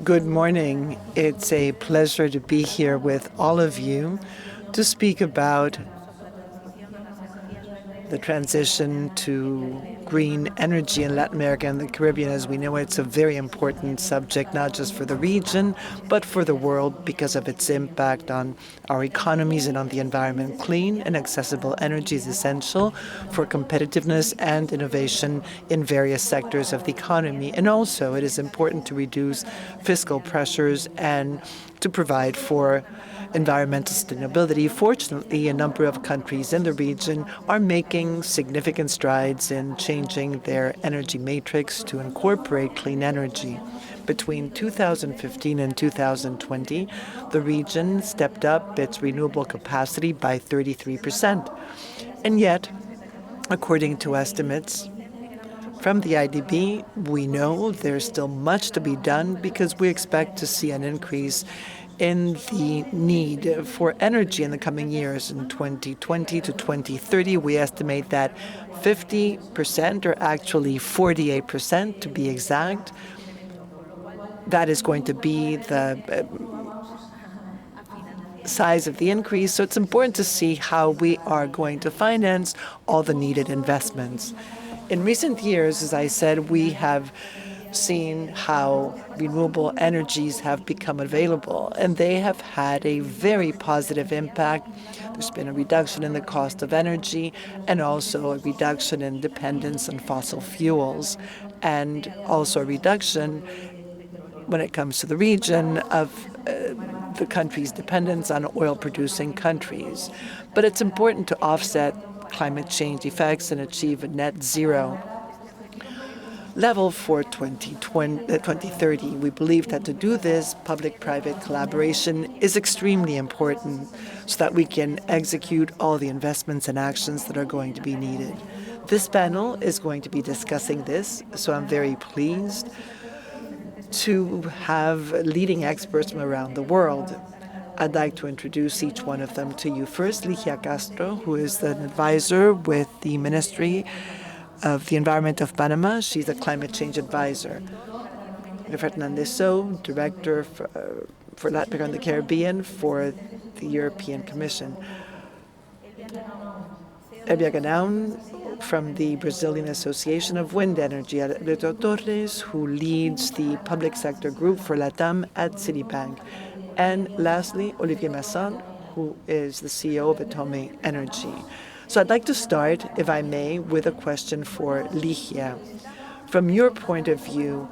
Good morning. It's a pleasure to be here with all of you to speak about the transition to green energy in Latin America and the Caribbean. As we know, it's a very important subject, not just for the region, but for the world because of its impact on our economies and on the environment. Clean and accessible energy is essential for competitiveness and innovation in various sectors of the economy. And also, it is important to reduce fiscal pressures and to provide for environmental sustainability. Fortunately, a number of countries in the region are making significant strides in changing their energy matrix to incorporate clean energy. Between 2015 and 2020, the region stepped up its renewable capacity by 33%. And yet, according to estimates from the IDB, we know there's still much to be done because we expect to see an increase in the need for energy in the coming years. In 2020 to 2030, we estimate that 50%, or actually 48% to be exact, that is going to be the size of the increase. So it's important to see how we are going to finance all the needed investments. In recent years, as I said, we have seen how renewable energies have become available, and they have had a very positive impact. There's been a reduction in the cost of energy and also a reduction in dependence on fossil fuels, and also a reduction when it comes to the region of the country's dependence on oil-producing countries. But it's important to offset climate change effects and achieve a net zero level for 2030. We believe that to do this, public-private collaboration is extremely important so that we can execute all the investments and actions that are going to be needed. This panel is going to be discussing this, so I'm very pleased to have leading experts from around the world. I'd like to introduce each one of them to you. First, Ligia Castro, who is an advisor with the Ministry of the Environment of Panama. She's a climate change advisor. Fernandez So, Director for Latin America and the Caribbean for the European Commission. Elvia Ganaun from the Brazilian Association of Wind Energy. Alberto Torres, who leads the public sector group for LATAM at Citibank. And lastly, Olivier Masson, who is the CEO of Atome Energy. So I'd like to start, if I may, with a question for Ligia. From your point of view,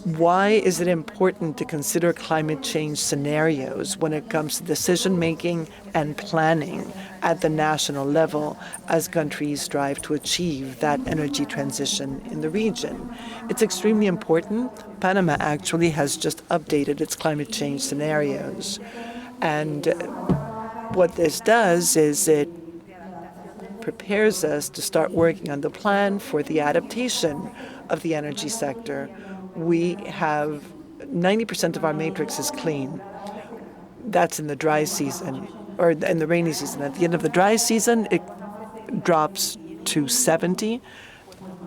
why is it important to consider climate change scenarios when it comes to decision-making and planning at the national level as countries strive to achieve that energy transition in the region? It's extremely important. Panama actually has just updated its climate change scenarios. And what this does is it prepares us to start working on the plan for the adaptation of the energy sector. We have 90% of our matrix is clean. That's in the dry season, or in the rainy season. At the end of the dry season, it drops to 70.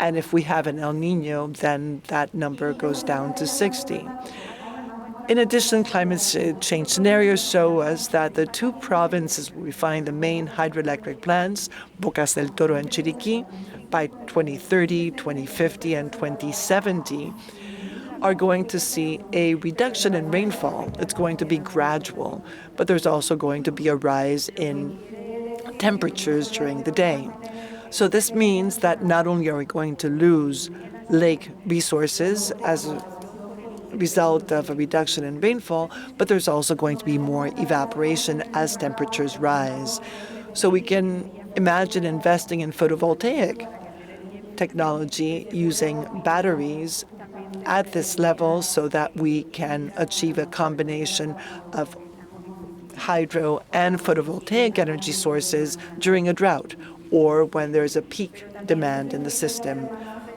And if we have an El Nino, then that number goes down to 60. In addition, climate change scenarios show us that the two provinces where we find the main hydroelectric plants, Bocas del Toro and Chiriquí, by 2030, 2050, and 2070, are going to see a reduction in rainfall. It's going to be gradual, but there's also going to be a rise in temperatures during the day. So this means that not only are we going to lose lake resources as a result of a reduction in rainfall, but there's also going to be more evaporation as temperatures rise. So we can imagine investing in photovoltaic technology using batteries at this level so that we can achieve a combination of hydro and photovoltaic energy sources during a drought or when there's a peak demand in the system.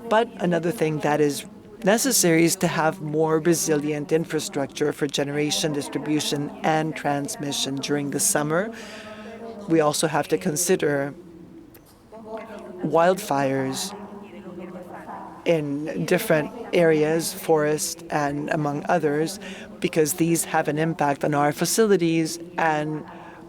But another thing that is necessary is to have more resilient infrastructure for generation, distribution, and transmission during the summer. We also have to consider wildfires in different areas, forest and among others, because these have an impact on our facilities and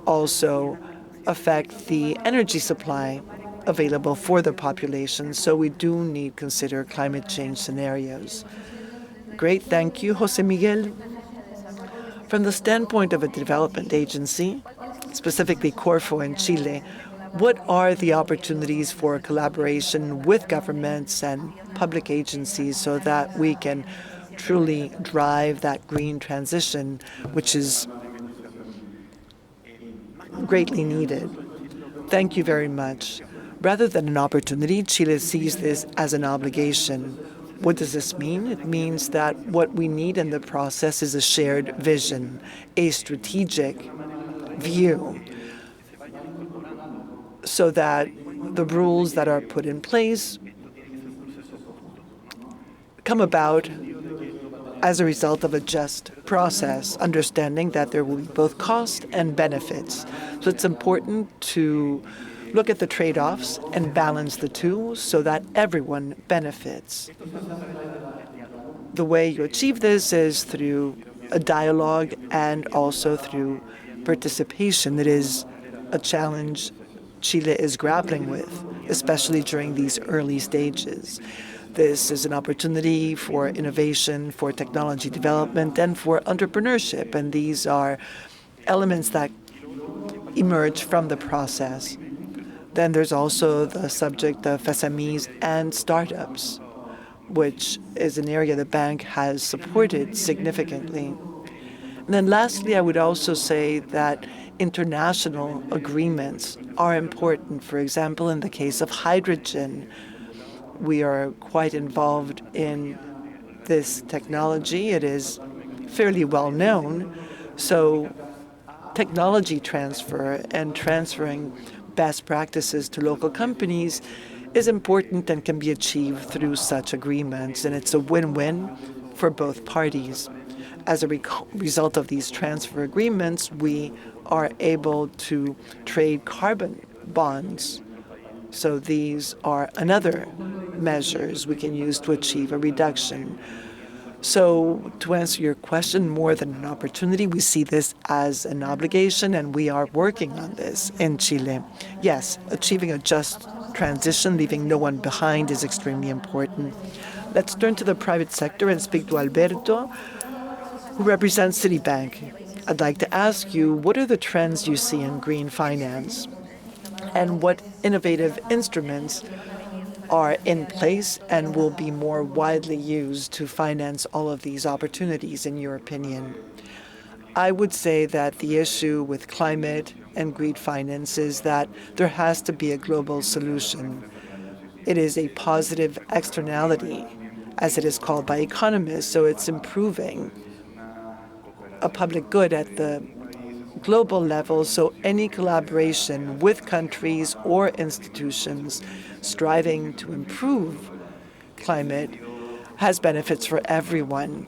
also affect the energy supply available for the population. So we do need to consider climate change scenarios. Great, thank you, Jose Miguel. From the standpoint of a development agency, specifically Corfo in Chile, what are the opportunities for collaboration with governments and public agencies so that we can truly drive that green transition, which is greatly needed? Thank you very much. Rather than an opportunity, Chile sees this as an obligation. What does this mean? It means that what we need in the process is a shared vision, a strategic view, so that the rules that are put in place come about as a result of a just process, understanding that there will be both cost and benefits. So it's important to look at the trade-offs and balance the two so that everyone benefits. The way you achieve this is through a dialogue and also through participation. It is a challenge Chile is grappling with, especially during these early stages. This is an opportunity for innovation, for technology development, and for entrepreneurship, and these are elements that emerge from the process. Then there's also the subject of SMEs and startups, which is an area the bank has supported significantly. And then lastly, I would also say that international agreements are important. For example, in the case of hydrogen, we are quite involved in this technology. It is fairly well known. So technology transfer and transferring best practices to local companies is important and can be achieved through such agreements. And it's a win-win for both parties. As a result of these transfer agreements, we are able to trade carbon bonds. So these are another measures we can use to achieve a reduction. So to answer your question, more than an opportunity, we see this as an obligation, and we are working on this in Chile. Yes, achieving a just transition, leaving no one behind, is extremely important. Let's turn to the private sector and speak to Alberto, who represents Citibank. I'd like to ask you, what are the trends you see in green finance? And what innovative instruments are in place and will be more widely used to finance all of these opportunities, in your opinion? I would say that the issue with climate and green finance is that there has to be a global solution. It is a positive externality, as it is called by economists, so it's improving a public good at the global level, so any collaboration with countries or institutions striving to improve climate has benefits for everyone,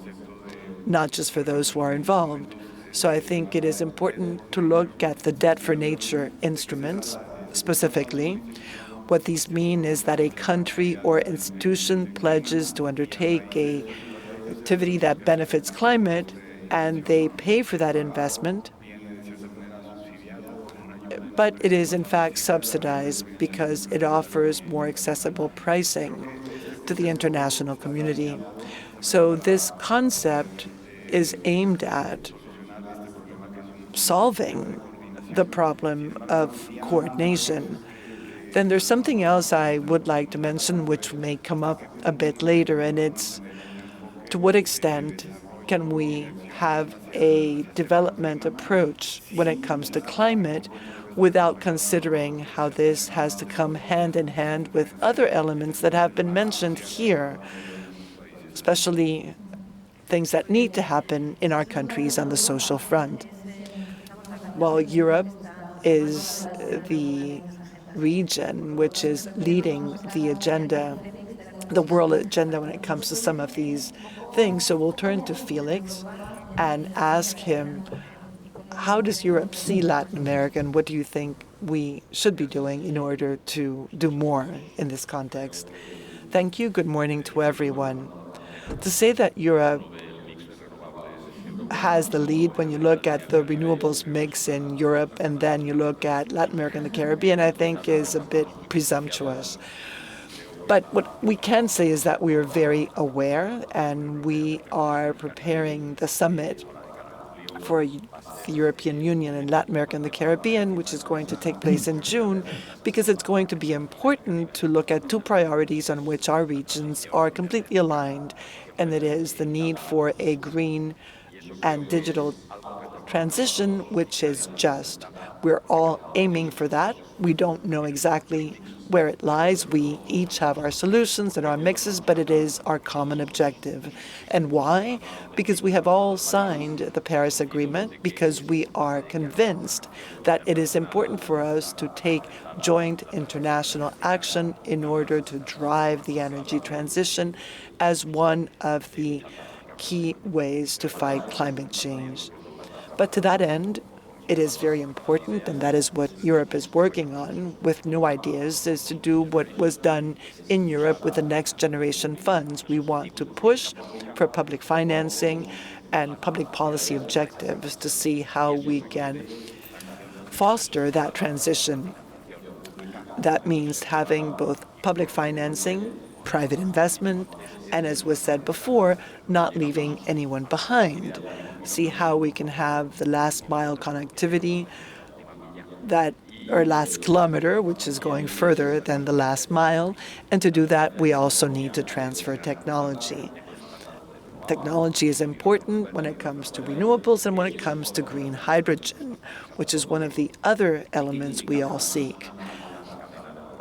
not just for those who are involved. So I think it is important to look at the debt for nature instruments specifically. What these mean is that a country or institution pledges to undertake a activity that benefits climate, and they pay for that investment, but it is in fact subsidized because it offers more accessible pricing to the international community. So this concept is aimed at solving the problem of coordination. Then there's something else I would like to mention, which may come up a bit later, and it's to what extent can we have a development approach when it comes to climate without considering how this has to come hand in hand with other elements that have been mentioned here, especially things that need to happen in our countries on the social front. While Europe is the region which is leading the agenda the world agenda when it comes to some of these things. So we'll turn to Felix and ask him, how does Europe see Latin America, and what do you think we should be doing in order to do more in this context? Thank you. Good morning to everyone. To say that Europe has the lead when you look at the renewables mix in Europe and then you look at Latin America and the Caribbean, I think is a bit presumptuous. But what we can say is that we are very aware, and we are preparing the summit for the European Union and Latin America and the Caribbean, which is going to take place in June, because it's going to be important to look at two priorities on which our regions are completely aligned, and it is the need for a green and digital transition, which is just. We're all aiming for that. We don't know exactly where it lies. We each have our solutions and our mixes, but it is our common objective. And why? Because we have all signed the Paris Agreement, because we are convinced that it is important for us to take joint international action in order to drive the energy transition as one of the key ways to fight climate change. But to that end, it is very important, and that is what Europe is working on with new ideas, is to do what was done in Europe with the next generation funds. We want to push for public financing and public policy objectives to see how we can foster that transition. That means having both public financing, private investment, and, as was said before, not leaving anyone behind. See how we can have the last mile connectivity, or last kilometer, which is going further than the last mile. And to do that, we also need to transfer technology. Technology is important when it comes to renewables and when it comes to green hydrogen, which is one of the other elements we all seek.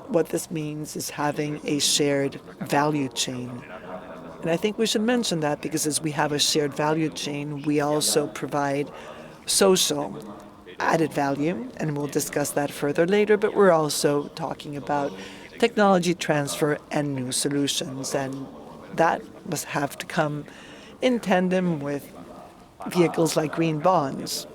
What this means is having a shared value chain. And I think we should mention that, because as we have a shared value chain, we also provide social added value, and we'll discuss that further later, but we're also talking about technology transfer and new solutions, and that must have to come in tandem with vehicles like green bonds.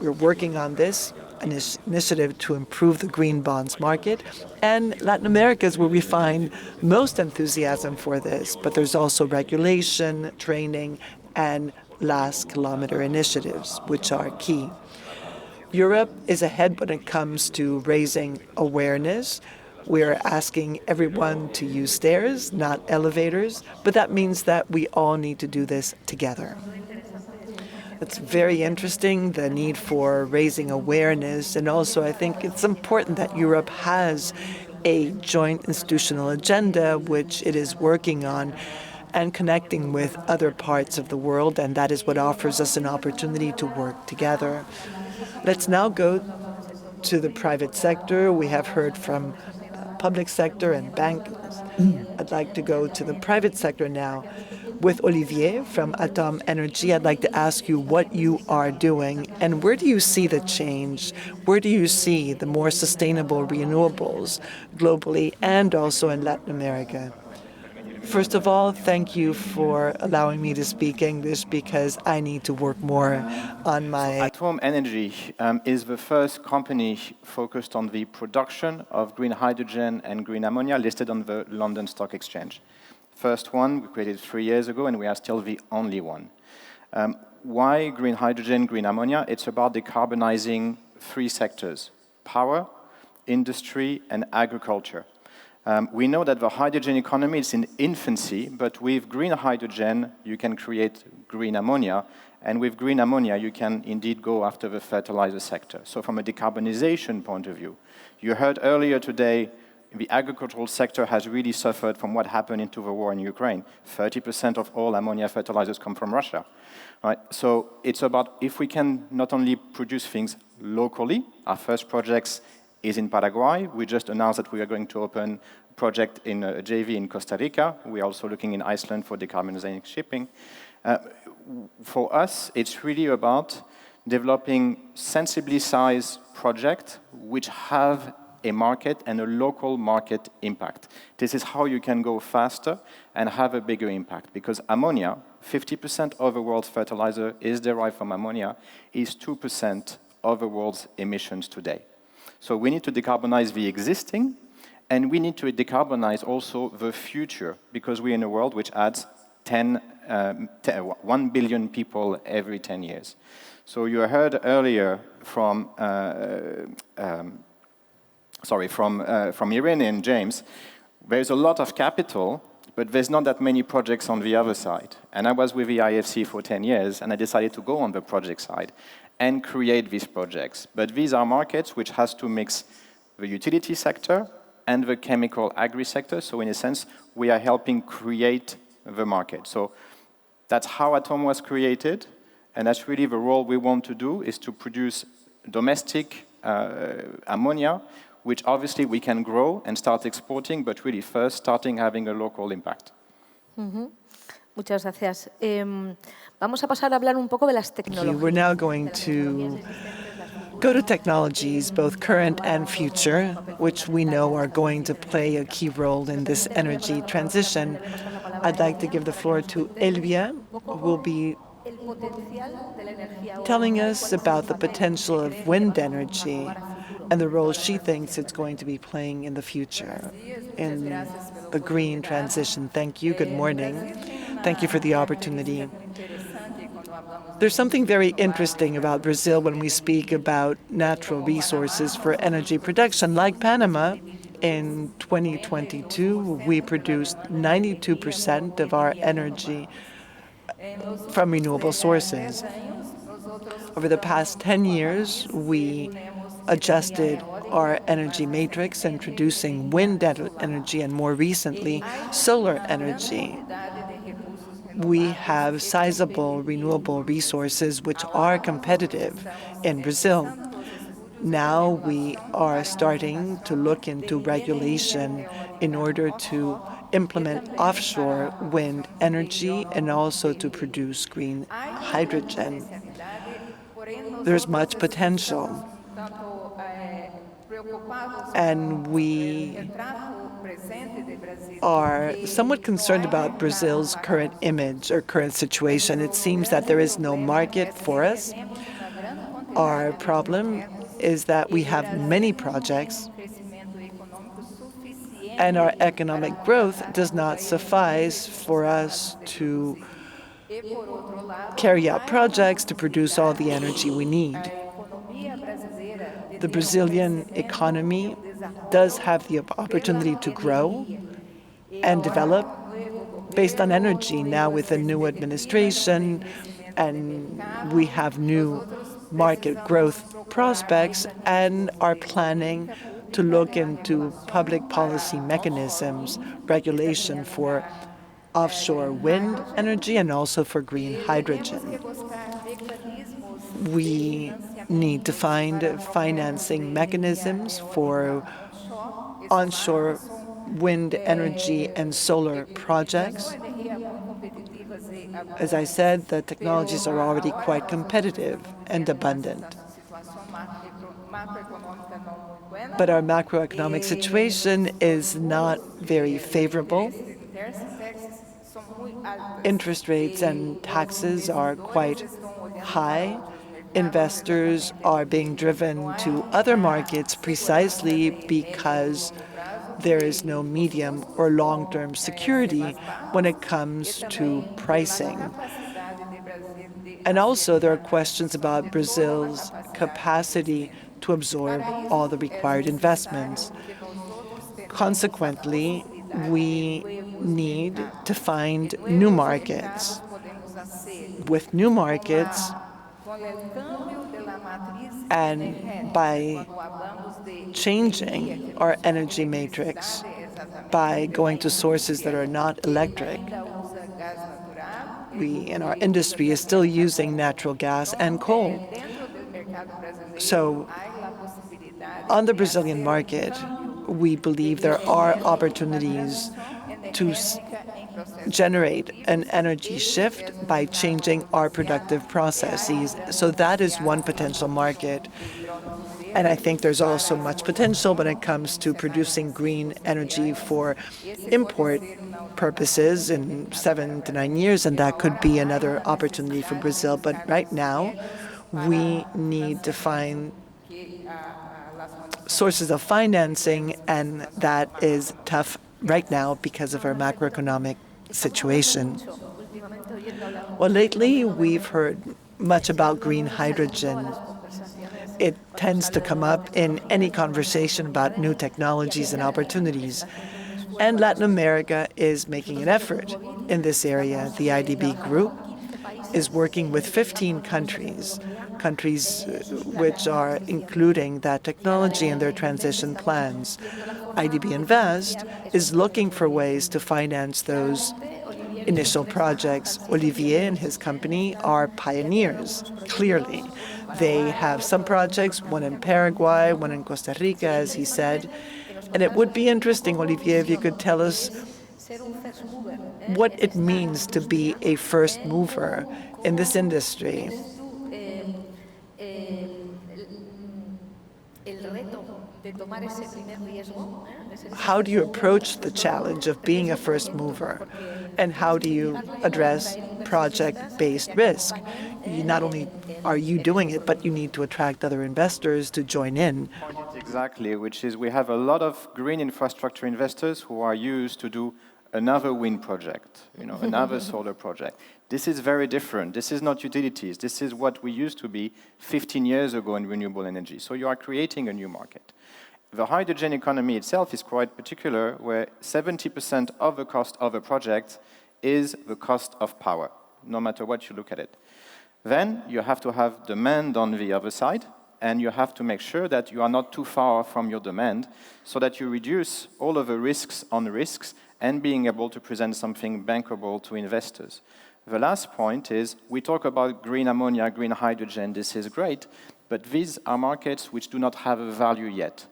We're working on this, an initiative to improve the green bonds market, and Latin America is where we find most enthusiasm for this, but there's also regulation, training, and last kilometer initiatives, which are key. Europe is ahead when it comes to raising awareness. We're asking everyone to use stairs, not elevators, but that means that we all need to do this together. It's very interesting, the need for raising awareness, and also I think it's important that Europe has a joint institutional agenda which it is working on and connecting with other parts of the world, and that is what offers us an opportunity to work together. Let's now go to the private sector. We have heard from public sector and banks. I'd like to go to the private sector now. With Olivier from Atom Energy, I'd like to ask you what you are doing and where do you see the change? Where do you see the more sustainable renewables globally and also in Latin America? First of all, thank you for allowing me to speak English, because I need to work more on my... Atom Energy is the first company focused on the production of green hydrogen and green ammonia listed on the London Stock Exchange. First one we created 3 years ago, and we are still the only one. Why green hydrogen, green ammonia? It's about decarbonizing 3 sectors: power, industry, and agriculture. We know that the hydrogen economy is in infancy, but with green hydrogen, you can create green ammonia, and with green ammonia, you can indeed go after the fertilizer sector. So from a decarbonization point of view, you heard earlier today, the agricultural sector has really suffered from what happened into the war in Ukraine. 30% of all ammonia fertilizers come from Russia. Right? So it's about if we can not only produce things locally. Our first projects is in Paraguay. We just announced that we are going to open a project in a JV in Costa Rica. We're also looking in Iceland for decarbonizing shipping. For us, it's really about developing sensibly sized projects which have a market and a local market impact. This is how you can go faster and have a bigger impact, because ammonia, 50% of the world's fertilizer is derived from ammonia, is 2% of the world's emissions today. So we need to decarbonize the existing, and we need to decarbonize also the future, because we're in a world which adds 1 billion people every 10 years. So you heard earlier from Irene and James, there's a lot of capital, but there's not that many projects on the other side. And I was with the IFC for 10 years, and I decided to go on the project side and create these projects. But these are markets which has to mix the utility sector and the chemical agri sector. So in a sense, we are helping create the market. So that's how Atom was created, and that's really the role we want to do, is to produce domestic ammonia, which obviously we can grow and start exporting, but really first starting having a local impact. Muchas gracias. Vamos a pasar a hablar un poco de las tecnologías. We're now going to go to technologies, both current and future, which we know are going to play a key role in this energy transition. I'd like to give the floor to Elvia, who will be telling us about the potential of wind energy and the role she thinks it's going to be playing in the future in the green transition. Thank you. Good morning. Thank you for the opportunity. There's something very interesting about Brazil when we speak about natural resources for energy production. Like Panama, in 2022, we produced 92% of our energy from renewable sources. Over the past 10 years, we adjusted our energy matrix, introducing wind energy and, more recently, solar energy. We have sizable renewable resources which are competitive in Brazil. Now we are starting to look into regulation in order to implement offshore wind energy and also to produce green hydrogen. There's much potential, and we are somewhat concerned about Brazil's current image or current situation. It seems that there is no market for us. Our problem is that we have many projects, and our economic growth does not suffice for us to carry out projects to produce all the energy we need. The Brazilian economy does have the opportunity to grow and develop based on energy now with a new administration, and we have new market growth prospects and are planning to look into public policy mechanisms, regulation for offshore wind energy and also for green hydrogen. We need to find financing mechanisms for onshore wind energy and solar projects. As I said, the technologies are already quite competitive and abundant. But our macroeconomic situation is not very favorable. Interest rates and taxes are quite high. Investors are being driven to other markets precisely because there is no medium or long-term security when it comes to pricing. And also there are questions about Brazil's capacity to absorb all the required investments. Consequently, we need to find new markets. With new markets, and by changing our energy matrix, by going to sources that are not electric, we in our industry is still using natural gas and coal. So on the Brazilian market, we believe there are opportunities to generate an energy shift by changing our productive processes. So that is one potential market. And I think there's also much potential when it comes to producing green energy for import purposes in 7 to 9 years, and that could be another opportunity for Brazil. But right now, we need to find sources of financing, and that is tough right now because of our macroeconomic situation. Well, lately, we've heard much about green hydrogen. It tends to come up in any conversation about new technologies and opportunities. And Latin America is making an effort in this area. The IDB group is working with 15 countries, which are including that technology in their transition plans. IDB Invest is looking for ways to finance those initial projects. Olivier and his company are pioneers, clearly. They have some projects, one in Paraguay, one in Costa Rica, as he said. And it would be interesting, Olivier, if you could tell us what it means to be a first mover in this industry. How do you approach the challenge of being a first mover? And how do you address project-based risk? Not only are you doing it, but you need to attract other investors to join in. Exactly, which is we have a lot of green infrastructure investors who are used to do another wind project, another solar project. This is very different. This is not utilities. This is what we used to be 15 years ago in renewable energy. So you are creating a new market. The hydrogen economy itself is quite particular, where 70% of the cost of a project is the cost of power, no matter what you look at it. Then you have to have demand on the other side, and you have to make sure that you are not too far from your demand so that you reduce all of the risks on risks and being able to present something bankable to investors. The last point is we talk about green ammonia, green hydrogen, this is great, but these are markets which do not have a value yet.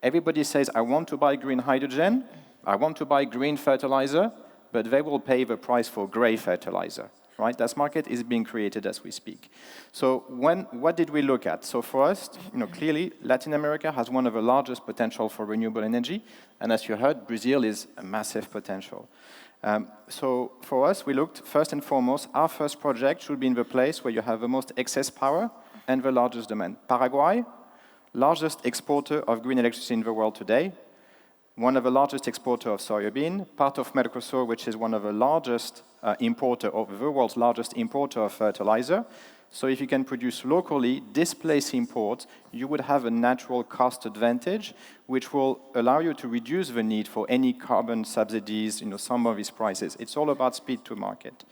Everybody says, I want to buy green hydrogen, I want to buy green fertilizer, but they will pay the price for gray fertilizer. Right? That market is being created as we speak. So what did we look at? So for us, clearly, Latin America has one of the largest potential for renewable energy, and as you heard, Brazil is a massive potential. So for us, we looked first and foremost, our first project should be in the place where you have the most excess power and the largest demand. Paraguay, largest exporter of green electricity in the world today, one of the largest exporter of soybean, part of Mercosur, which is one of the largest importer of the world's largest importer of fertilizer. So if you can produce locally, displace imports, you would have a natural cost advantage, which will allow you to reduce the need for any carbon subsidies, some of these prices. It's all about speed to market.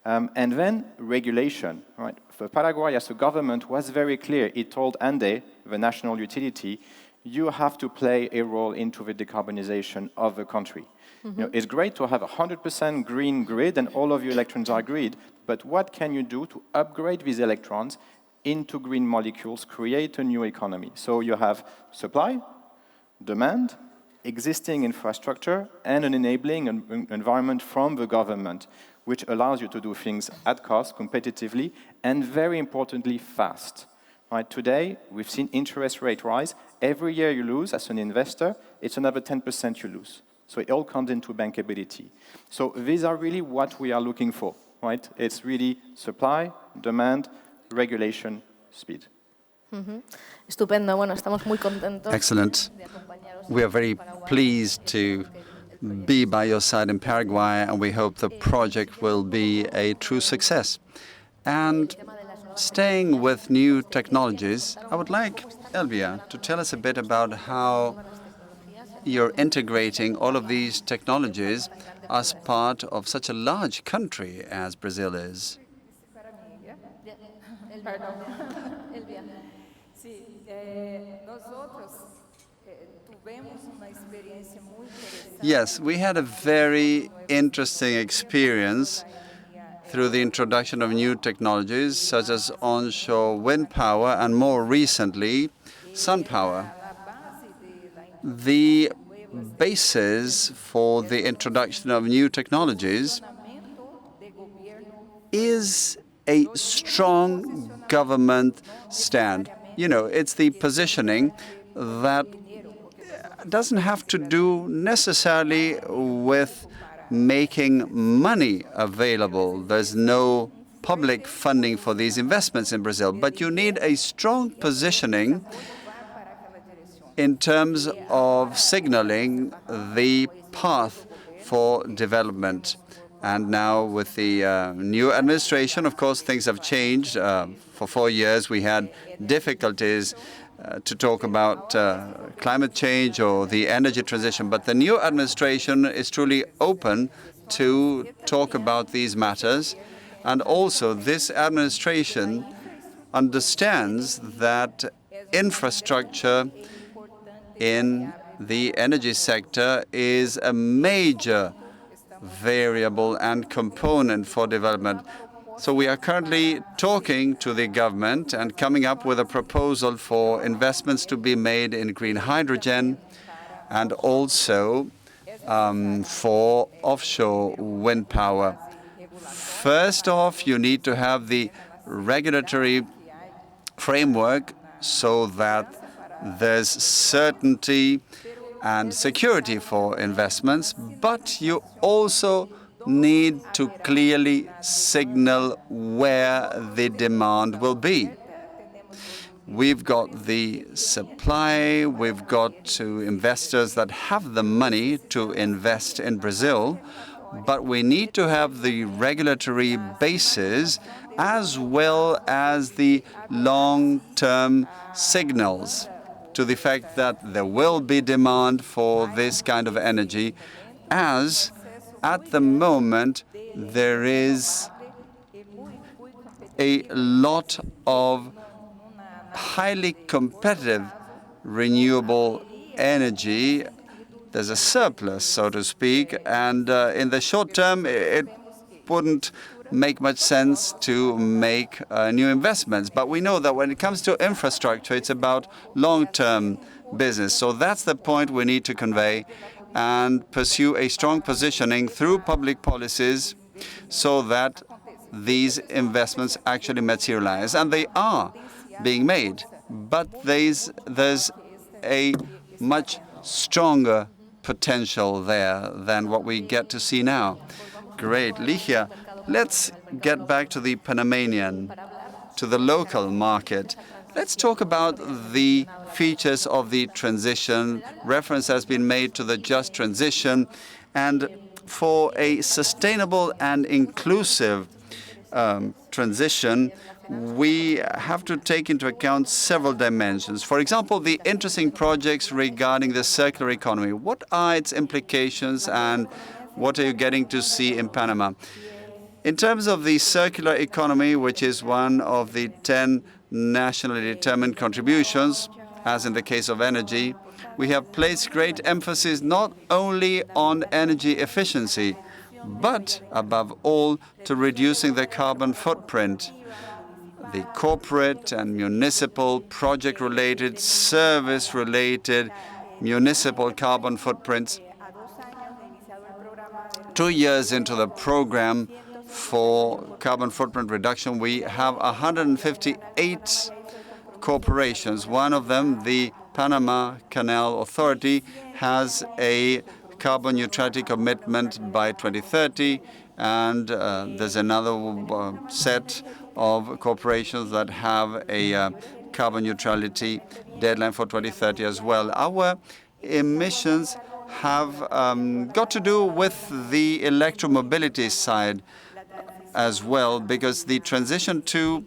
And then regulation, right? For Paraguay, as a government, was very clear. It told ANDE, the national utility, you have to play a role into the decarbonization of the country. It's great to have a 100% green grid and all of your electrons are green, but what can you do to upgrade these electrons into green molecules, create a new economy? So you have supply, demand, existing infrastructure, and an enabling environment from the government, which allows you to do things at cost, competitively, and very importantly, fast. Right, today, we've seen interest rate rise. Every year you lose as an investor, it's another 10% you lose. So it all comes into bankability. So these are really what we are looking for, right? It's really supply, demand, regulation, speed. Estupendo. Bueno, estamos muy contentos. Excellent. We are very pleased to be by your side in Paraguay, and we hope the project will be a true success. And staying with new technologies, I would like Elvia to tell us a bit about how you're integrating all of these technologies as part of such a large country as Brazil is. Yes, we had a very interesting experience through the introduction of new technologies such as onshore wind power and more recently sun power. The basis for the introduction of new technologies is a strong government stand. it's the positioning that doesn't have to do necessarily with making money available. There's no public funding for these investments in Brazil, but you need a strong positioning in terms of signaling the path for development. And now with the new administration, of course, things have changed. For 4 years, we had difficulties to talk about climate change or the energy transition. But the new administration is truly open to talk about these matters. And also, this administration understands that infrastructure in the energy sector is a major variable and component for development. So we are currently talking to the government and coming up with a proposal for investments to be made in green hydrogen and also for offshore wind power. First off, you need to have the regulatory framework so that there's certainty and security for investments, but you also need to clearly signal where the demand will be. We've got the supply, we've got to investors that have the money to invest in Brazil, but we need to have the regulatory basis as well as the long-term signals to the fact that there will be demand for this kind of energy, as at the moment there is a lot of highly competitive renewable energy. There's a surplus, so to speak, and in the short term, it wouldn't make much sense to make new investments. But we know that when it comes to infrastructure, it's about long-term business. So that's the point we need to convey and pursue a strong positioning through public policies so that these investments actually materialize. And they are being made, but there's a much stronger potential there than what we get to see now. Great. Ligia, let's get back to the Panamanian, to the local market. Let's talk about the features of the transition. Reference has been made to the just transition. And for a sustainable and inclusive transition, we have to take into account several dimensions. For example, the interesting projects regarding the circular economy. What are its implications and what are you getting to see in Panama? In terms of the circular economy, which is one of the 10 nationally determined contributions, as in the case of energy, we have placed great emphasis not only on energy efficiency, but above all to reducing the carbon footprint. The corporate and municipal, project-related, service-related, municipal carbon footprints. 2 years into the program for carbon footprint reduction, we have 158 corporations. One of them, the Panama Canal Authority, has a carbon neutrality commitment by 2030, and there's another set of corporations that have a carbon neutrality deadline for 2030 as well. Our emissions have got to do with the electromobility side as well, because the transition to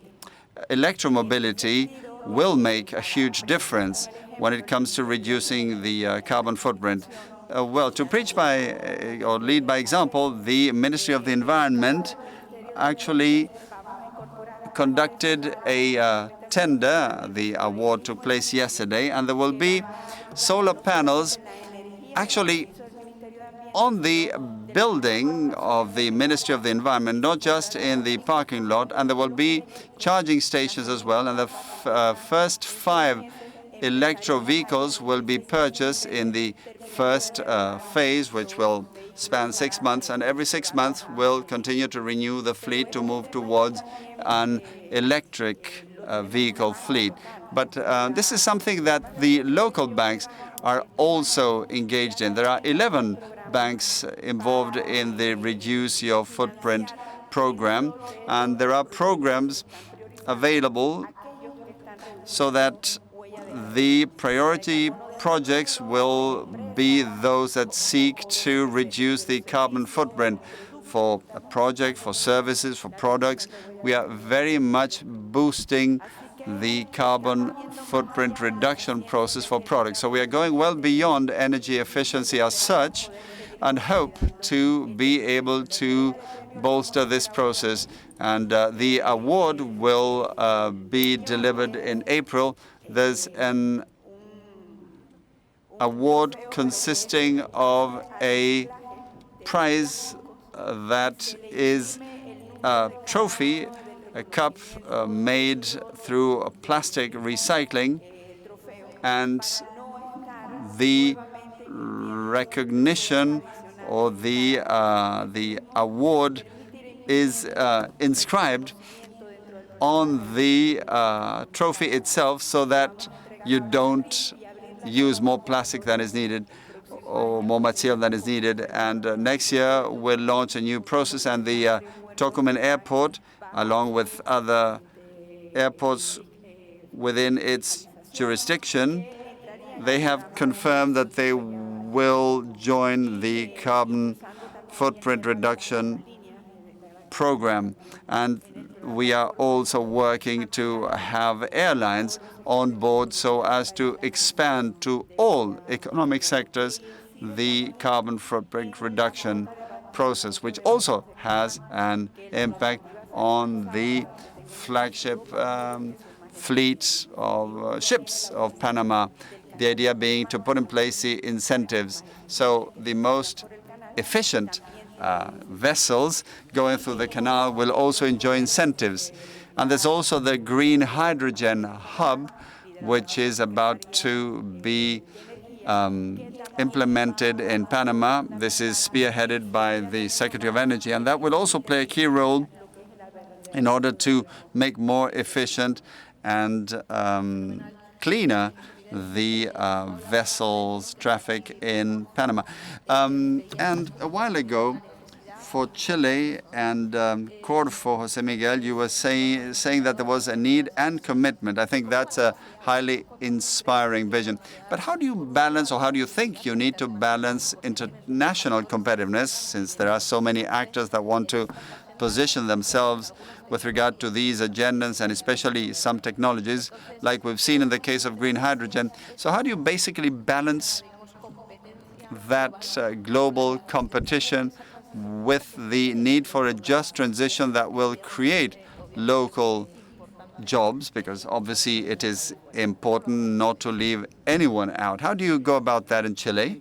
electromobility will make a huge difference when it comes to reducing the carbon footprint. Well, to preach by or lead by example, the Ministry of the Environment actually conducted a tender. The award took place yesterday, and there will be solar panels actually on the building of the Ministry of the Environment, not just in the parking lot, and there will be charging stations as well. And the first 5 electro vehicles will be purchased in the first phase, which will span 6 months, and every 6 months we'll continue to renew the fleet to move towards an electric vehicle fleet. But this is something that the local banks are also engaged in. There are 11 banks involved in the Reduce Your Footprint program, and there are programs available so that the priority projects will be those that seek to reduce the carbon footprint for a project, for services, for products. We are very much boosting the carbon footprint reduction process for products. So we are going well beyond energy efficiency as such and hope to be able to bolster this process. And the award will be delivered in April. There's an award consisting of a prize that is a trophy, a cup made through plastic recycling, and the recognition or the award is inscribed on the trophy itself so that you don't use more plastic than is needed or more material than is needed. And next year, we'll launch a new process, and the Tocumen Airport, along with other airports within its jurisdiction, they have confirmed that they will join the carbon footprint reduction program. And we are also working to have airlines on board so as to expand to all economic sectors the carbon footprint reduction process, which also has an impact on the flagship fleet of ships of Panama. The idea being to put in place the incentives so the most efficient vessels going through the canal will also enjoy incentives. And there's also the green hydrogen hub, which is about to be implemented in Panama. This is spearheaded by the Secretary of Energy, and that will also play a key role in order to make more efficient and cleaner the vessels traffic in Panama. And a while ago, for Chile and Corfo, Jose Miguel, you were saying that there was a need and commitment. I think that's a highly inspiring vision. But how do you balance, or how do you think you need to balance international competitiveness, since there are so many actors that want to position themselves with regard to these agendas, and especially some technologies, like we've seen in the case of green hydrogen? So how do you basically balance that global competition with the need for a just transition that will create local jobs? Because obviously it is important not to leave anyone out. How do you go about that in Chile?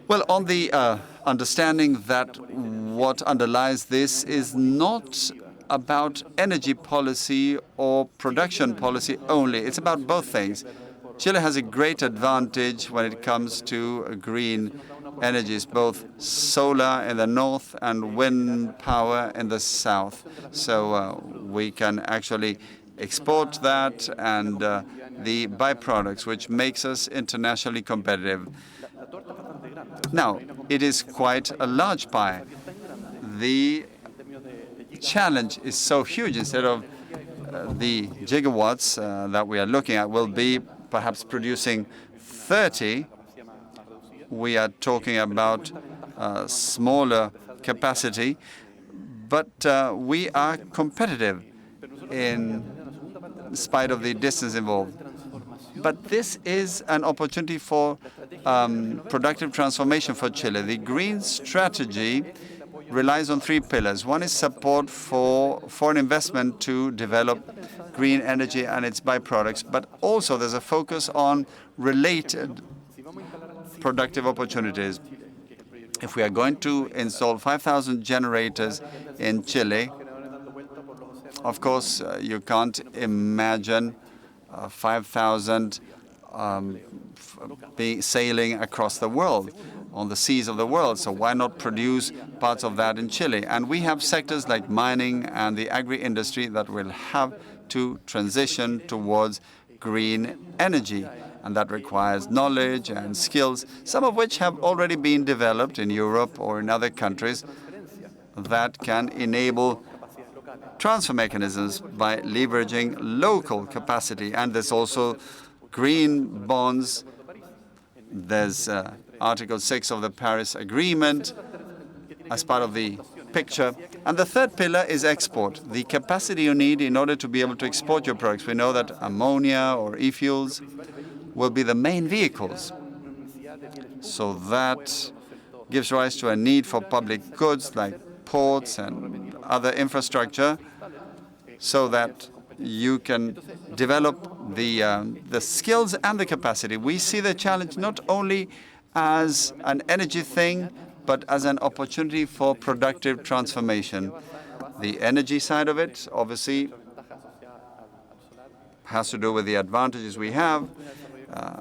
Well, on the understanding that what underlies this is not about energy policy or production policy only. It's about both things. Chile has a great advantage when it comes to green energies, both solar in the north and wind power in the south. So we can actually export that and the byproducts, which makes us internationally competitive. Now, it is quite a large pie. The challenge is so huge. Instead of the gigawatts that we are looking at will be perhaps producing 30, we are talking about smaller capacity, but we are competitive in spite of the distance involved. But this is an opportunity for productive transformation for Chile. The green strategy relies on three pillars. One is support for foreign investment to develop green energy and its byproducts, but also there's a focus on related productive opportunities. If we are going to install 5,000 generators in Chile, of course, you can't imagine 5,000 sailing across the world, on the seas of the world. So why not produce parts of that in Chile? And we have sectors like mining and the agri-industry that will have to transition towards green energy. And that requires knowledge and skills, some of which have already been developed in Europe or in other countries that can enable transfer mechanisms by leveraging local capacity. And there's also green bonds. There's Article 6 of the Paris Agreement as part of the picture. And the third pillar is export, the capacity you need in order to be able to export your products. We know that ammonia or e-fuels will be the main vehicles. So that gives rise to a need for public goods like ports and other infrastructure so that you can develop the skills and the capacity. We see the challenge not only as an energy thing, but as an opportunity for productive transformation. The energy side of it, obviously, has to do with the advantages we have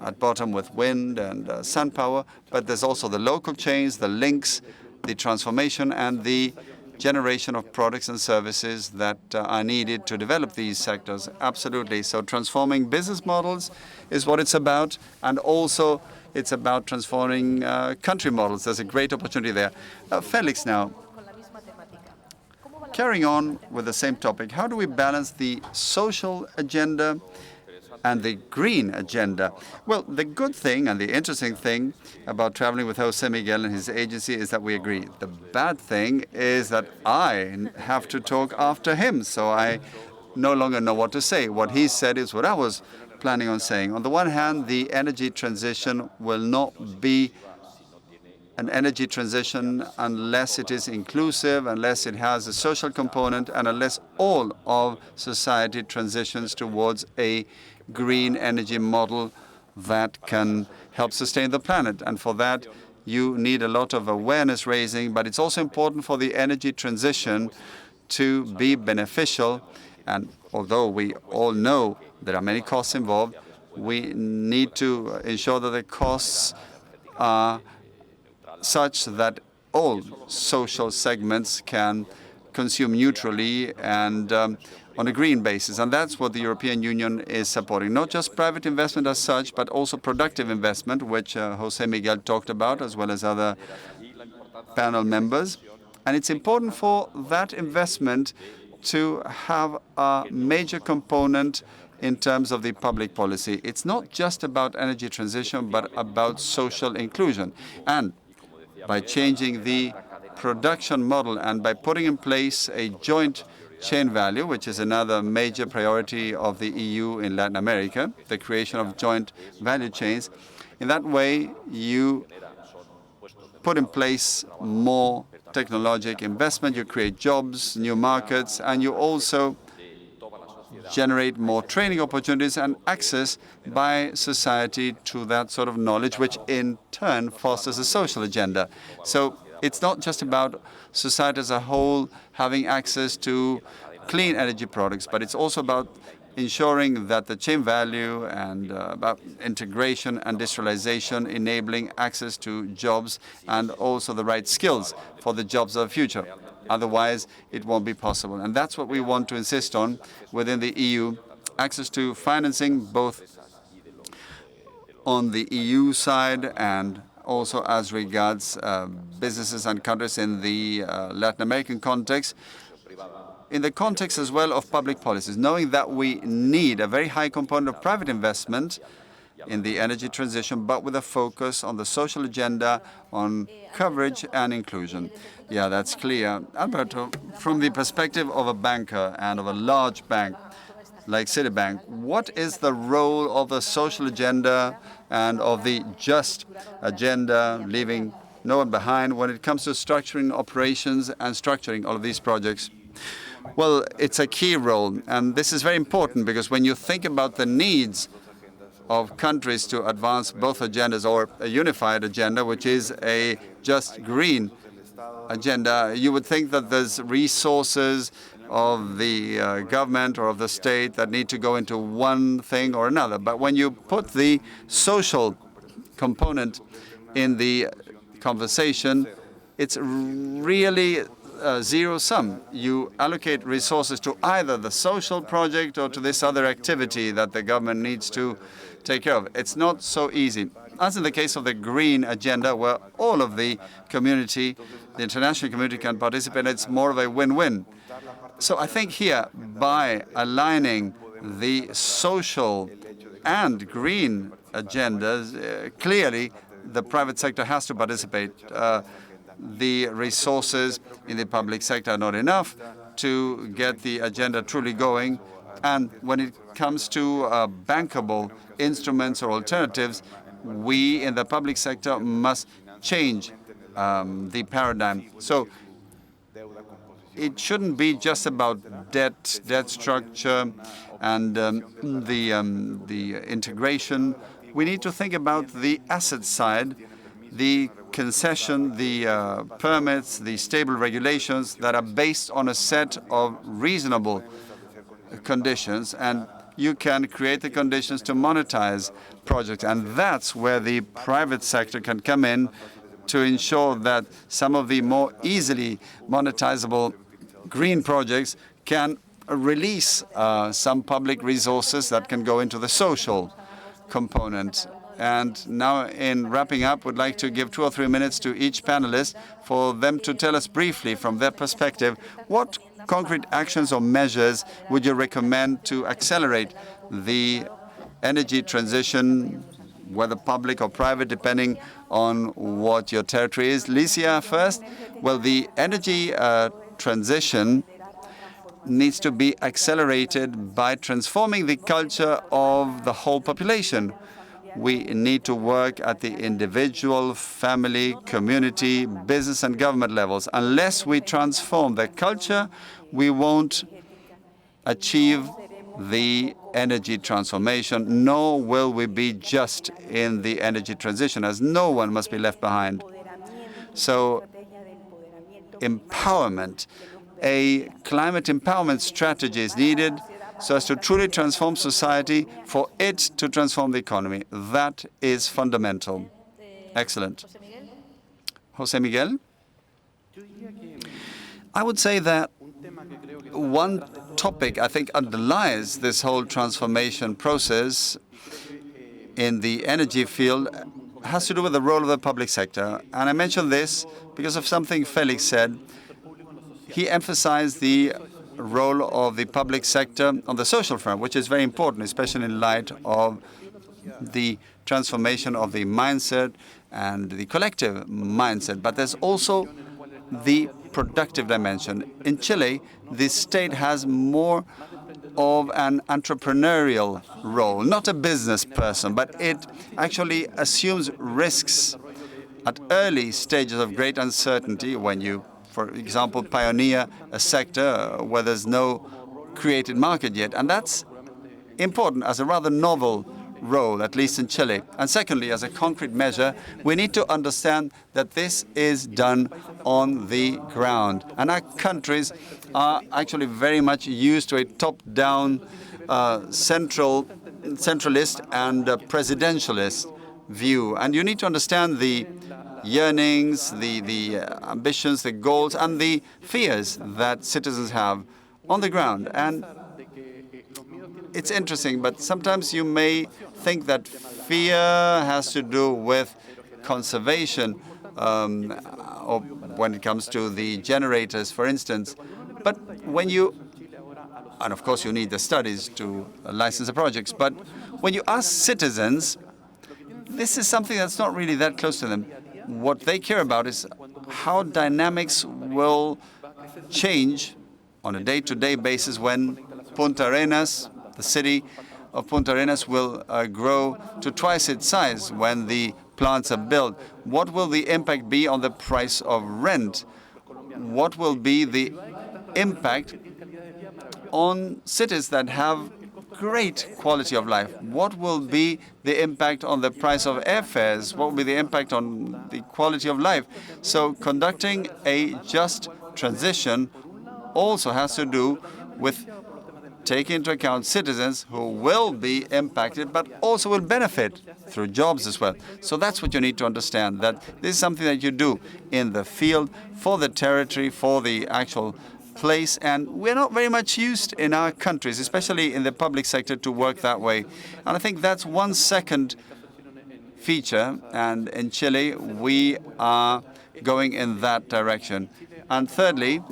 at bottom with wind and sun power, but there's also the local chains, the links, the transformation, and the generation of products and services that are needed to develop these sectors. Absolutely. So transforming business models is what it's about, and also it's about transforming country models. There's a great opportunity there. Felix now, carrying on with the same topic, how do we balance the social agenda and the green agenda? Well, the good thing and the interesting thing about traveling with Jose Miguel and his agency is that we agree. The bad thing is that I have to talk after him, so I no longer know what to say. What he said is what I was planning on saying. On the one hand, the energy transition will not be an energy transition unless it is inclusive, unless it has a social component, and unless all of society transitions towards a green energy model that can help sustain the planet. And for that, you need a lot of awareness raising, but it's also important for the energy transition to be beneficial. And although we all know there are many costs involved, we need to ensure that the costs are such that all social segments can consume neutrally and on a green basis. And that's what the European Union is supporting. Not just private investment as such, but also productive investment, which Jose Miguel talked about, as well as other panel members. And it's important for that investment to have a major component in terms of the public policy. It's not just about energy transition, but about social inclusion. And by changing the production model and by putting in place a joint chain value, which is another major priority of the EU in Latin America, the creation of joint value chains. In that way, you put in place more technological investment, you create jobs, new markets, and you also generate more training opportunities and access by society to that sort of knowledge, which in turn fosters a social agenda. So it's not just about society as a whole having access to clean energy products, but it's also about ensuring that the chain value and about integration and industrialization, enabling access to jobs and also the right skills for the jobs of the future. Otherwise, it won't be possible. And that's what we want to insist on within the EU, access to financing both on the EU side and also as regards businesses and countries in the Latin American context, in the context as well of public policies, knowing that we need a very high component of private investment in the energy transition, but with a focus on the social agenda, on coverage and inclusion. Yeah, that's clear. Alberto, from the perspective of a banker and of a large bank like Citibank, what is the role of the social agenda and of the just agenda, leaving no one behind when it comes to structuring operations and structuring all of these projects? Well, it's a key role, and this is very important because when you think about the needs of countries to advance both agendas or a unified agenda, which is a just green agenda, you would think that there's resources of the government or of the state that need to go into one thing or another. But when you put the social component in the conversation, it's really zero sum. You allocate resources to either the social project or to this other activity that the government needs to take care of. It's not so easy. As in the case of the green agenda, where all of the community, the international community can participate, it's more of a win-win. So I think here, by aligning the social and green agendas, clearly the private sector has to participate. The resources in the public sector are not enough to get the agenda truly going. And when it comes to bankable instruments or alternatives, we in the public sector must change the paradigm. So it shouldn't be just about debt structure, and the integration. We need to think about the asset side, the concession, the permits, the stable regulations that are based on a set of reasonable conditions, and you can create the conditions to monetize projects. And that's where the private sector can come in to ensure that some of the more easily monetizable green projects can release some public resources that can go into the social component. And now, in wrapping up, would like to give 2 or 3 minutes to each panelist for them to tell us briefly, from their perspective, what concrete actions or measures would you recommend to accelerate the energy transition, whether public or private, depending on what your territory is. Licia first. Well, the energy transition needs to be accelerated by transforming the culture of the whole population. We need to work at the individual, family, community, business, and government levels. Unless we transform the culture, we won't achieve the energy transformation, nor will we be just in the energy transition, as no one must be left behind. So, empowerment, a climate empowerment strategy is needed so as to truly transform society, for it to transform the economy. That is fundamental. Excellent. José Miguel? I would say that one topic I think underlies this whole transformation process in the energy field has to do with the role of the public sector. And I mention this because of something Felix said. He emphasized the role of the public sector on the social front, which is very important, especially in light of the transformation of the mindset and the collective mindset. But there's also the productive dimension. In Chile, the state has more of an entrepreneurial role, not a business person, but it actually assumes risks at early stages of great uncertainty when you, for example, pioneer a sector where there's no created market yet. And that's important as a rather novel role, at least in Chile. And secondly, as a concrete measure, we need to understand that this is done on the ground. And our countries are actually very much used to a top-down, centralist and presidentialist view. And you need to understand the yearnings, the ambitions, the goals, and the fears that citizens have on the ground. And it's interesting, but sometimes you may think that fear has to do with conservation, or when it comes to the generators, for instance. But when you, and of course you need the studies to license the projects, but when you ask citizens, this is something that's not really that close to them. What they care about is how dynamics will change on a day-to-day basis when Punta Arenas, the city of Punta Arenas, will grow to twice its size when the plants are built. What will the impact be on the price of rent? What will be the impact on cities that have great quality of life? What will be the impact on the price of airfares? What will be the impact on the quality of life? So conducting a just transition also has to do with taking into account citizens who will be impacted, but also will benefit through jobs as well. So that's what you need to understand, that this is something that you do in the field, for the territory, for the actual place, and we're not very much used in our countries, especially in the public sector, to work that way. And I think that's one second feature, and in Chile, we are going in that direction. And thirdly,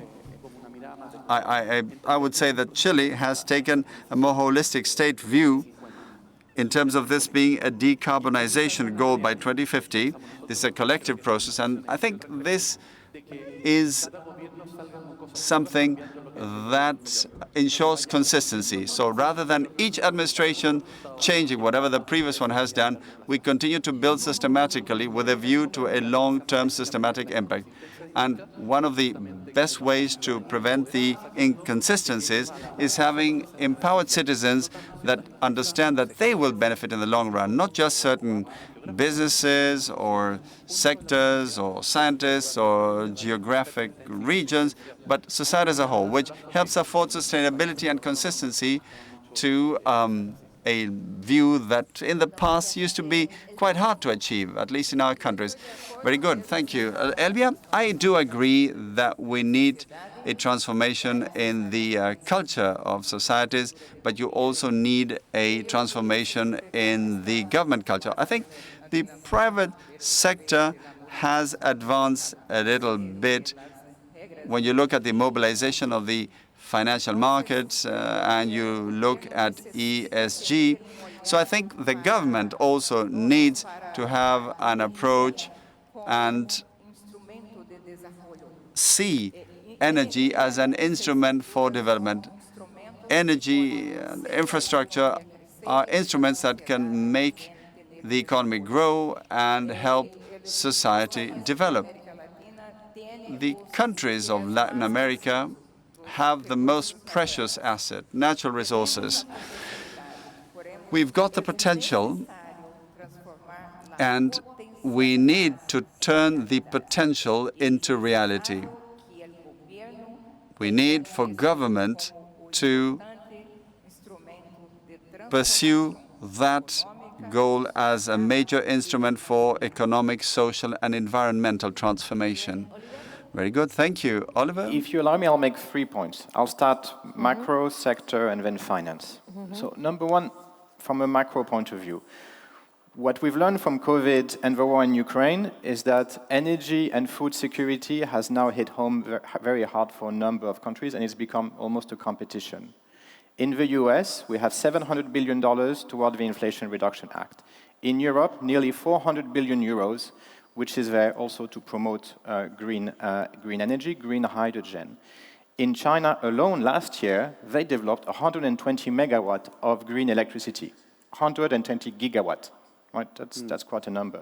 I would say that Chile has taken a more holistic state view in terms of this being a decarbonization goal by 2050. This is a collective process, and I think this is something that ensures consistency. So rather than each administration changing whatever the previous one has done, we continue to build systematically with a view to a long-term systematic impact. And one of the best ways to prevent the inconsistencies is having empowered citizens that understand that they will benefit in the long run, not just certain businesses or sectors or scientists or geographic regions, but society as a whole, which helps afford sustainability and consistency to a view that in the past used to be quite hard to achieve, at least in our countries. Very good, thank you. Elvia, I do agree that we need a transformation in the culture of societies, but you also need a transformation in the government culture. I think the private sector has advanced a little bit when you look at the mobilization of the financial markets and you look at ESG. So I think the government also needs to have an approach and see energy as an instrument for development. Energy and infrastructure are instruments that can make the economy grow and help society develop. The countries of Latin America have the most precious asset, natural resources. We've got the potential, and we need to turn the potential into reality. We need for government to pursue that goal as a major instrument for economic, social, and environmental transformation. Very good. Thank you. Oliver? If you allow me, I'll make 3 points. I'll start macro, sector, and then finance. So number one, from a macro point of view, what we've learned from COVID and the war in Ukraine is that energy and food security has now hit home very hard for a number of countries, and it's become almost a competition. In the US, we have $700 billion toward the Inflation Reduction Act. In Europe, nearly 400 billion euros, which is there also to promote green energy, green hydrogen. In China alone, last year, they developed 120 megawatt of green electricity, 120 gigawatt. Right? That's quite a number.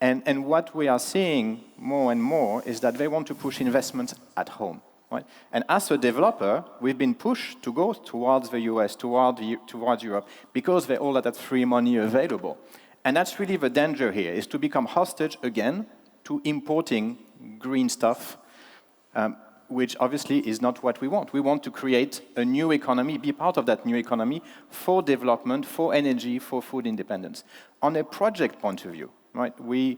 And what we are seeing more and more is that they want to push investments at home. Right? And as a developer, we've been pushed to go towards the US, towards Europe, because they all have that free money available. And that's really the danger here, is to become hostage again to importing green stuff, which obviously is not what we want. We want to create a new economy, be part of that new economy for development, for energy, for food independence. On a project point of view, right? With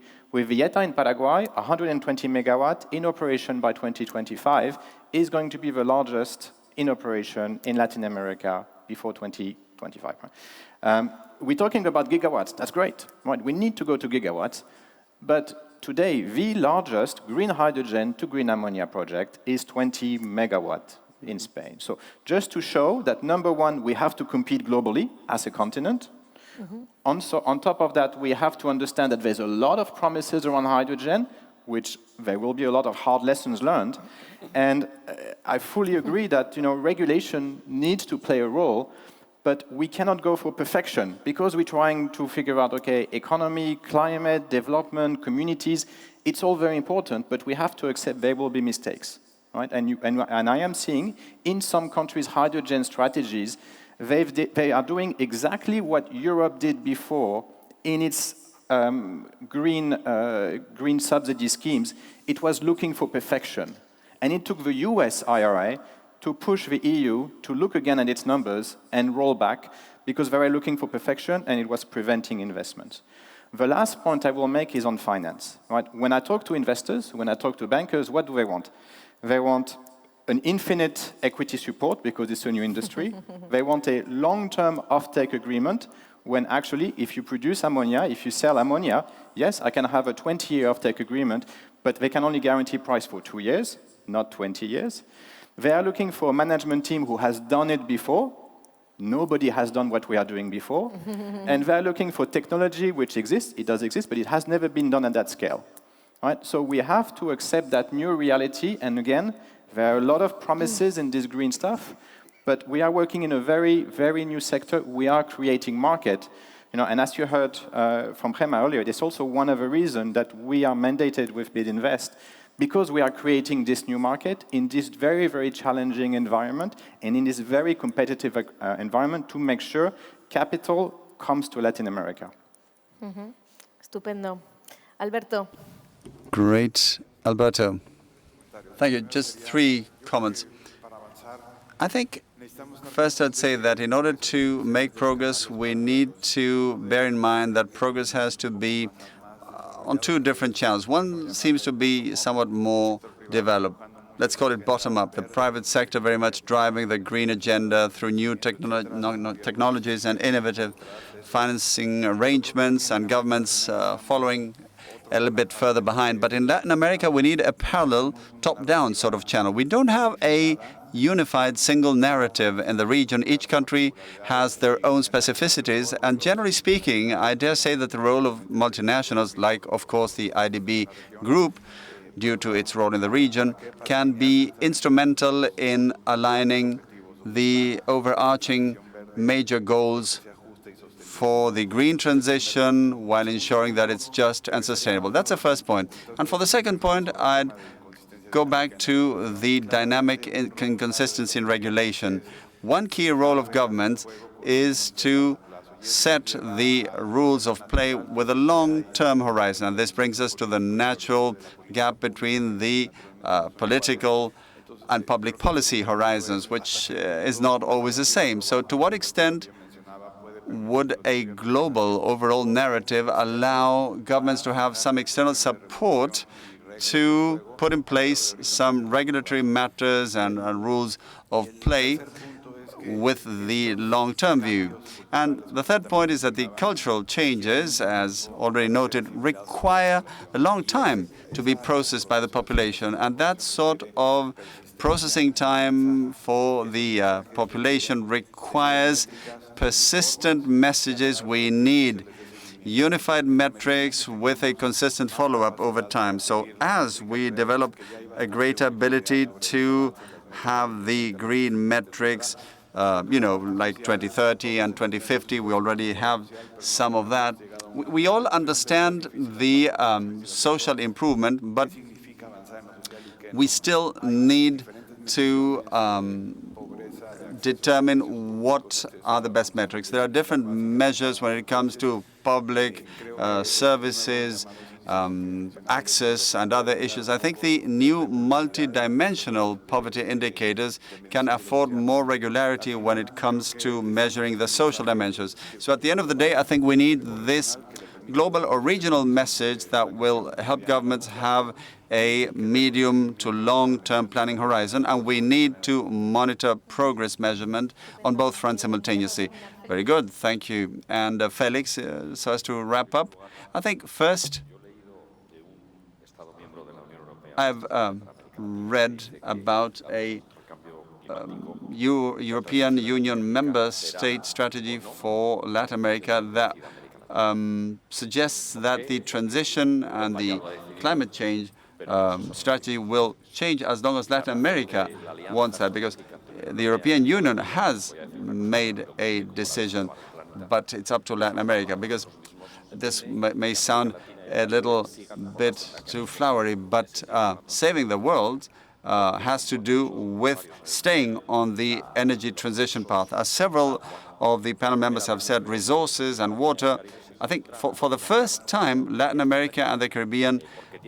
Villeta in Paraguay, 120 megawatt in operation by 2025 is going to be the largest in operation in Latin America before 2025. Right? We're talking about gigawatts. That's great. Right? We need to go to gigawatts. But today, the largest green hydrogen to green ammonia project is 20 megawatt in Spain. So just to show that, number one, we have to compete globally as a continent. On top of that, we have to understand that there's a lot of promises around hydrogen, which there will be a lot of hard lessons learned. And I fully agree that regulation needs to play a role, but we cannot go for perfection because we're trying to figure out, okay, economy, climate, development, communities, it's all very important, but we have to accept there will be mistakes, right? And I am seeing in some countries hydrogen strategies, they are doing exactly what Europe did before in its green subsidy schemes. It was looking for perfection. And it took the US IRA to push the EU to look again at its numbers and roll back, because they were looking for perfection and it was preventing investment. The last point I will make is on finance. Right? When I talk to investors, when I talk to bankers, what do they want? They want an infinite equity support because it's a new industry. They want a long-term offtake agreement when actually, if you produce ammonia, if you sell ammonia, yes, I can have a 20-year offtake agreement, but they can only guarantee price for 2 years, not 20 years. They are looking for a management team who has done it before. Nobody has done what we are doing before. And they're looking for technology which exists. It does exist, but it has never been done at that scale. Right? So we have to accept that new reality. And again, there are a lot of promises in this green stuff, but we are working in a very, very new sector. We are creating market. And as you heard from Gemma earlier, it's also one of the reasons that we are mandated with Bid Invest, because we are creating this new market in this very, very challenging environment and in this very competitive environment to make sure capital comes to Latin America. Estupendo. Alberto. Great. Alberto. Thank you. Just 3 comments. I think first I'd say that in order to make progress, we need to bear in mind that progress has to be on 2 different channels. One seems to be somewhat more developed. Let's call it bottom-up. The private sector very much driving the green agenda through new technologies and innovative financing arrangements, and governments following a little bit further behind. But in Latin America, we need a parallel top-down sort of channel. We don't have a unified single narrative in the region. Each country has their own specificities, and generally speaking, I dare say that the role of multinationals, like of course the IDB group, due to its role in the region, can be instrumental in aligning the overarching major goals for the green transition while ensuring that it's just and sustainable. That's the first point. And for the second point, I'd go back to the dynamic inconsistency in regulation. One key role of governments is to set the rules of play with a long-term horizon. And this brings us to the natural gap between the political and public policy horizons, which is not always the same. So to what extent would a global overall narrative allow governments to have some external support to put in place some regulatory matters and rules of play with the long-term view? And the third point is that the cultural changes, as already noted, require a long time to be processed by the population. And that sort of processing time for the population requires persistent messages. We need unified metrics with a consistent follow-up over time. So as we develop a greater ability to have the green metrics, like 2030 and 2050, we already have some of that. We all understand the social improvement, but we still need to determine what are the best metrics. There are different measures when it comes to public services, access, and other issues. I think the new multidimensional poverty indicators can afford more regularity when it comes to measuring the social dimensions. So at the end of the day, I think we need this global or regional message that will help governments have a medium to long-term planning horizon, and we need to monitor progress measurement on both fronts simultaneously. Very good, thank you. And Felix, so as to wrap up, I think first, I've read about a European Union member state strategy for Latin America that suggests that the transition and the climate change strategy will change as long as Latin America wants that, because the European Union has made a decision, but it's up to Latin America, because this may sound a little bit too flowery, but saving the world has to do with staying on the energy transition path. As several of the panel members have said, resources and water I think for the first time, Latin America and the Caribbean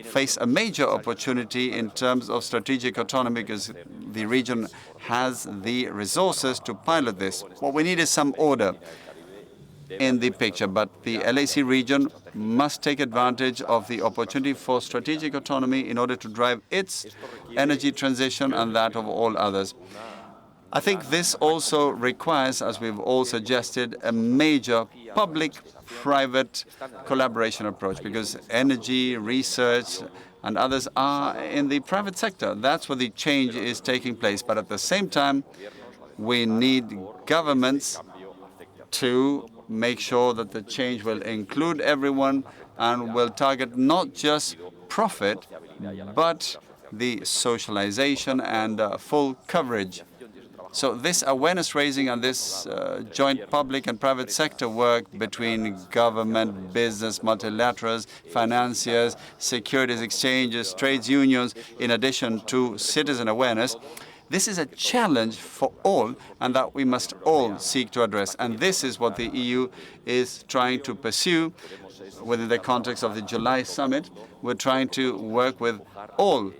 face a major opportunity in terms of strategic autonomy because the region has the resources to pilot this. What we need is some order in the picture, but the LAC region must take advantage of the opportunity for strategic autonomy in order to drive its energy transition and that of all others. I think this also requires, as we've all suggested, a major public-private collaboration approach because energy, research, and others are in the private sector. That's where the change is taking place. But at the same time, we need governments to make sure that the change will include everyone and will target not just profit, but the socialization and full coverage. So this awareness raising and this joint public and private sector work between government, business, multilaterals, financiers, securities exchanges, trades unions, in addition to citizen awareness, this is a challenge for all and that we must all seek to address. And this is what the EU is trying to pursue within the context of the July summit. We're trying to work with all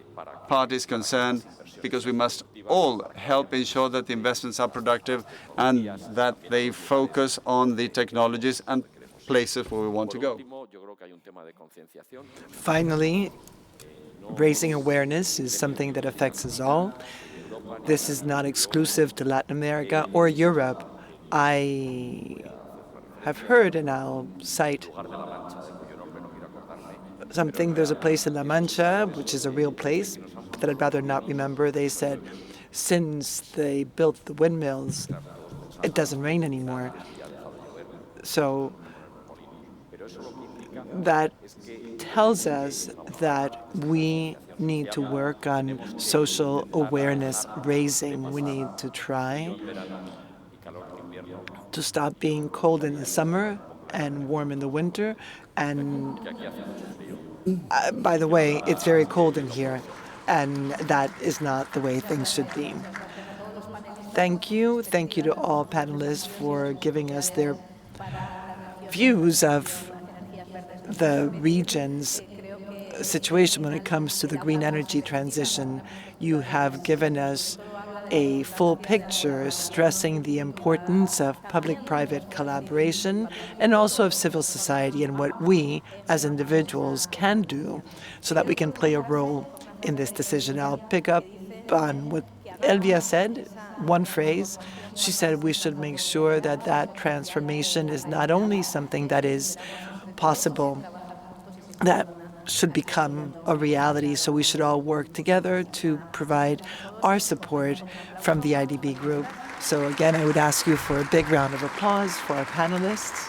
parties concerned because we must all help ensure that the investments are productive and that they focus on the technologies and places where we want to go. Finally, raising awareness is something that affects us all. This is not exclusive to Latin America or Europe. I have heard, and I'll cite something, there's a place in La Mancha, which is a real place, that I'd rather not remember. They said, since they built the windmills, it doesn't rain anymore. So that tells us that we need to work on social awareness raising. We need to try to stop being cold in the summer and warm in the winter. And by the way, it's very cold in here, and that is not the way things should be. Thank you. Thank you to all panelists for giving us their views of the region's situation when it comes to the green energy transition. You have given us a full picture stressing the importance of public-private collaboration and also of civil society and what we as individuals can do so that we can play a role in this decision. I'll pick up on what Elvia said, one phrase. She said we should make sure that that transformation is not only something that is possible, that should become a reality. So we should all work together to provide our support from the IDB group. So again, I would ask you for a big round of applause for our panelists.